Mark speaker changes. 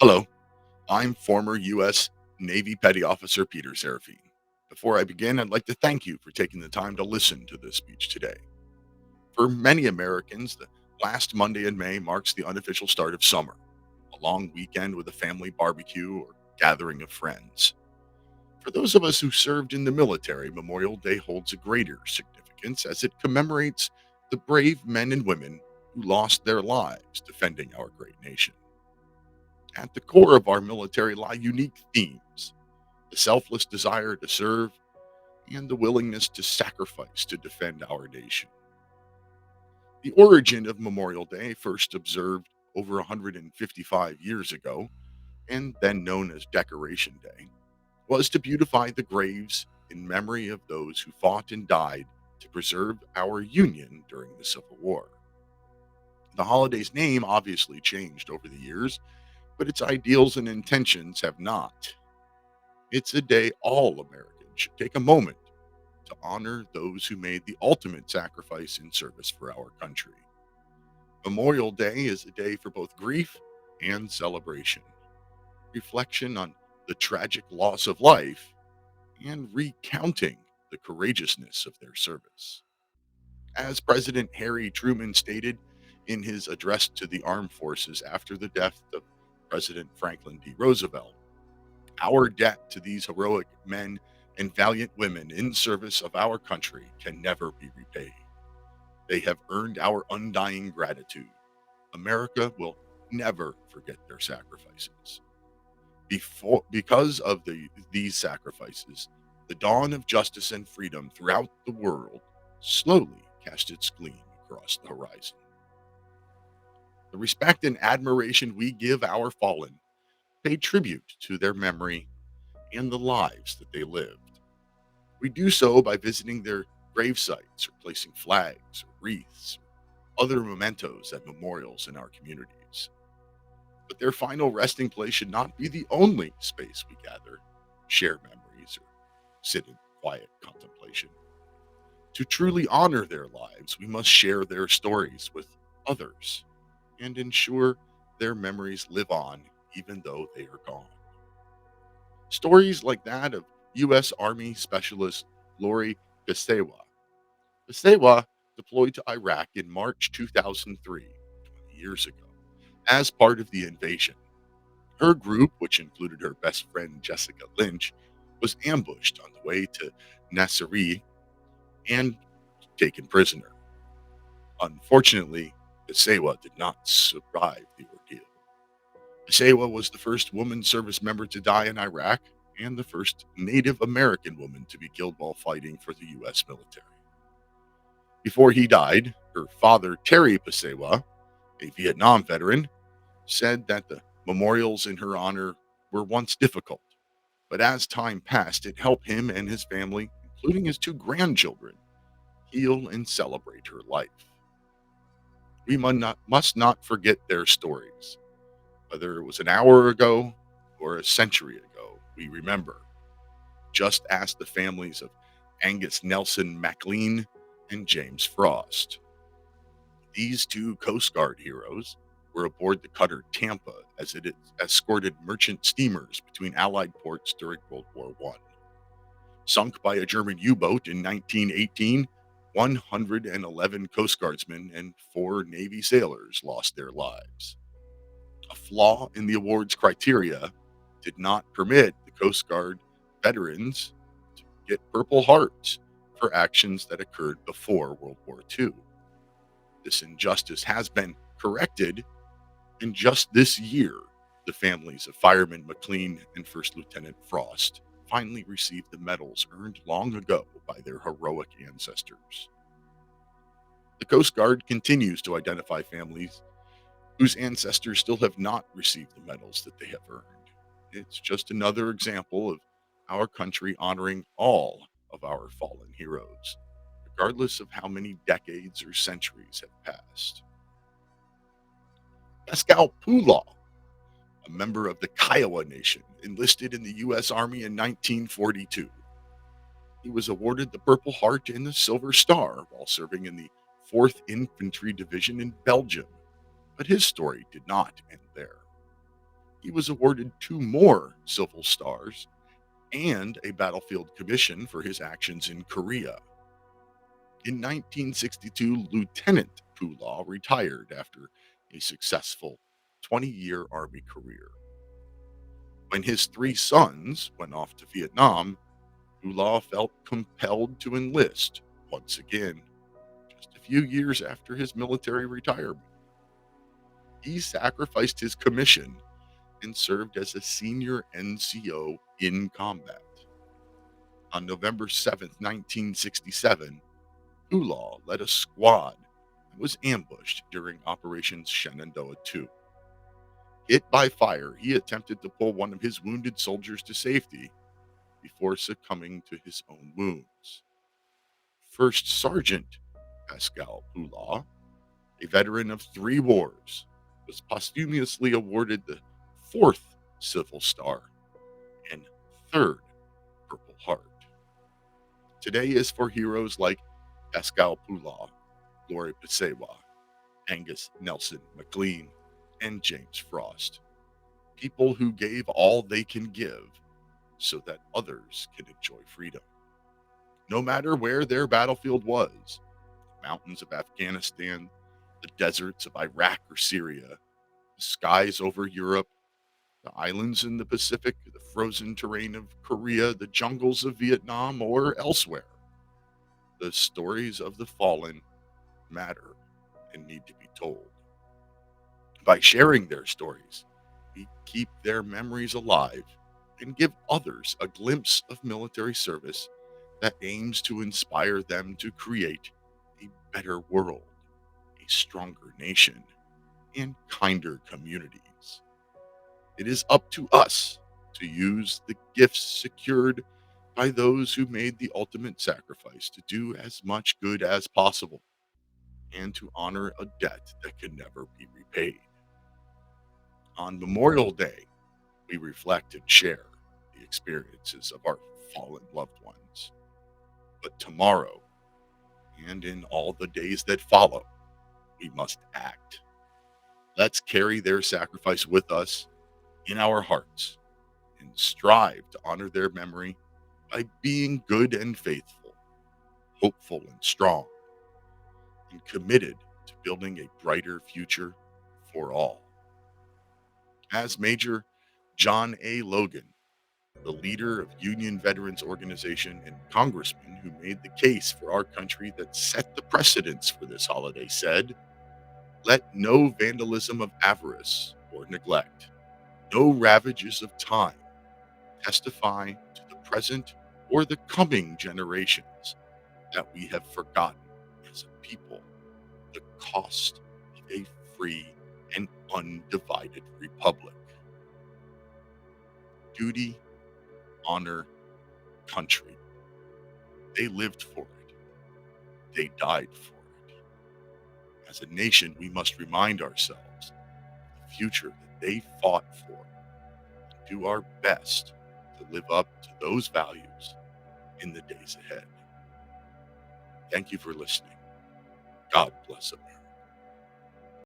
Speaker 1: Hello, I'm former U.S. Navy Petty Officer Peter Serafine. Before I begin, I'd like to thank you for taking the time to listen to this speech today. For many Americans, the last Monday in May marks the unofficial start of summer, a long weekend with a family barbecue or gathering of friends. For those of us who served in the military, Memorial Day holds a greater significance as it commemorates the brave men and women who lost their lives defending our great nation. At the core of our military lie unique themes: the selfless desire to serve and the willingness to sacrifice to defend our nation. The origin of Memorial Day, first observed over 155 years ago, and then known as Decoration Day, was to beautify the graves in memory of those who fought and died to preserve our Union during the Civil War. The holiday's name obviously changed over the years, but its ideals and intentions have not. It's a day all Americans should take a moment to honor those who made the ultimate sacrifice in service for our country. Memorial Day is a day for both grief and celebration, reflection on the tragic loss of life, and recounting the courageousness of their service. As President Harry Truman stated in his address to the armed forces after the death of President Franklin D. Roosevelt, our debt to these heroic men and valiant women in service of our country can never be repaid. They have earned our undying gratitude. America will never forget their sacrifices. Because of these sacrifices, the dawn of justice and freedom throughout the world slowly cast its gleam across the horizon. The respect and admiration we give our fallen pay tribute to their memory and the lives that they lived. We do so by visiting their grave sites or placing flags or wreaths or other mementos at memorials in our communities. But their final resting place should not be the only space we gather, share memories, or sit in quiet contemplation. To truly honor their lives, we must share their stories with others and ensure their memories live on even though they are gone. Stories like that of U.S. Army Specialist Lori Bisewa. Bisewa deployed to Iraq in March 2003, 20 years ago, as part of the invasion. Her group, which included her best friend Jessica Lynch, was ambushed on the way to Nasiriyah and taken prisoner. Unfortunately, Bisewa did not survive the ordeal. Bisewa was the first woman service member to die in Iraq and the first Native American woman to be killed while fighting for the U.S. military. Before he died, her father, Terry Bisewa, a Vietnam veteran, said that the memorials in her honor were once difficult, but as time passed, it helped him and his family, including his two grandchildren, heal and celebrate her life. We must not forget their stories. Whether it was an hour ago or a century ago, we remember. Just ask the families of Angus Nelson MacLean and James Frost. These two Coast Guard heroes were aboard the cutter Tampa as it escorted merchant steamers between Allied ports during World War I. Sunk by a German U boat in 1918, 111 Coast Guardsmen and four Navy sailors lost their lives. A flaw in the award's criteria did not permit the Coast Guard veterans to get Purple Hearts for actions that occurred before World War II. This injustice has been corrected, and just this year, the families of Fireman McLean and First Lieutenant Frost finally received the medals earned long ago by their heroic ancestors. The Coast Guard continues to identify families whose ancestors still have not received the medals that they have earned. It's just another example of our country honoring all of our fallen heroes, regardless of how many decades or centuries have passed. Pascal Poulau, a member of the Kiowa Nation, enlisted in the U.S. Army in 1942. He was awarded the Purple Heart and the Silver Star while serving in the 4th Infantry Division in Belgium, but his story did not end there. He was awarded two more Civil Stars and a Battlefield Commission for his actions in Korea. In 1962, Lieutenant Pulaw retired after a successful 20-year Army career. When his three sons went off to Vietnam, Pulaw felt compelled to enlist once again, just a few years after his military retirement. He sacrificed his commission and served as a senior NCO in combat. On November 7th, 1967, Pulaw led a squad that was ambushed during Operation Shenandoah 2. Hit by fire, he attempted to pull one of his wounded soldiers to safety before succumbing to his own wounds. First Sergeant Pascal Pulaw, a veteran of three wars, was posthumously awarded the fourth Civil Star and third Purple Heart. Today is for heroes like Pascal Pulaw, Glory Pasewa, Angus Nelson McLean, and James Frost. People who gave all they can give so that others can enjoy freedom. No matter where their battlefield was, the mountains of Afghanistan, the deserts of Iraq or Syria, the skies over Europe, the islands in the Pacific, the frozen terrain of Korea, the jungles of Vietnam, or elsewhere. The stories of the fallen matter and need to be told. By sharing their stories, we keep their memories alive and give others a glimpse of military service that aims to inspire them to create a better world, a stronger nation, and kinder communities. It is up to us to use the gifts secured by those who made the ultimate sacrifice to do as much good as possible and to honor a debt that can never be repaid. On Memorial Day, we reflect and share the experiences of our fallen loved ones. But tomorrow, and in all the days that follow, we must act. Let's carry their sacrifice with us in our hearts and strive to honor their memory by being good and faithful, hopeful and strong, and committed to building a brighter future for all. As Major John A. Logan, the leader of Union Veterans Organization and congressman who made the case for our country that set the precedence for this holiday, said, "Let no vandalism of avarice or neglect, no ravages of time testify to the present or the coming generations that we have forgotten as a people the cost of a free and undivided republic. Duty, honor, country. They lived for it. They died for it. As a nation, we must remind ourselves of the future that they fought for and do our best to live up to those values in the days ahead." Thank you for listening. God bless America.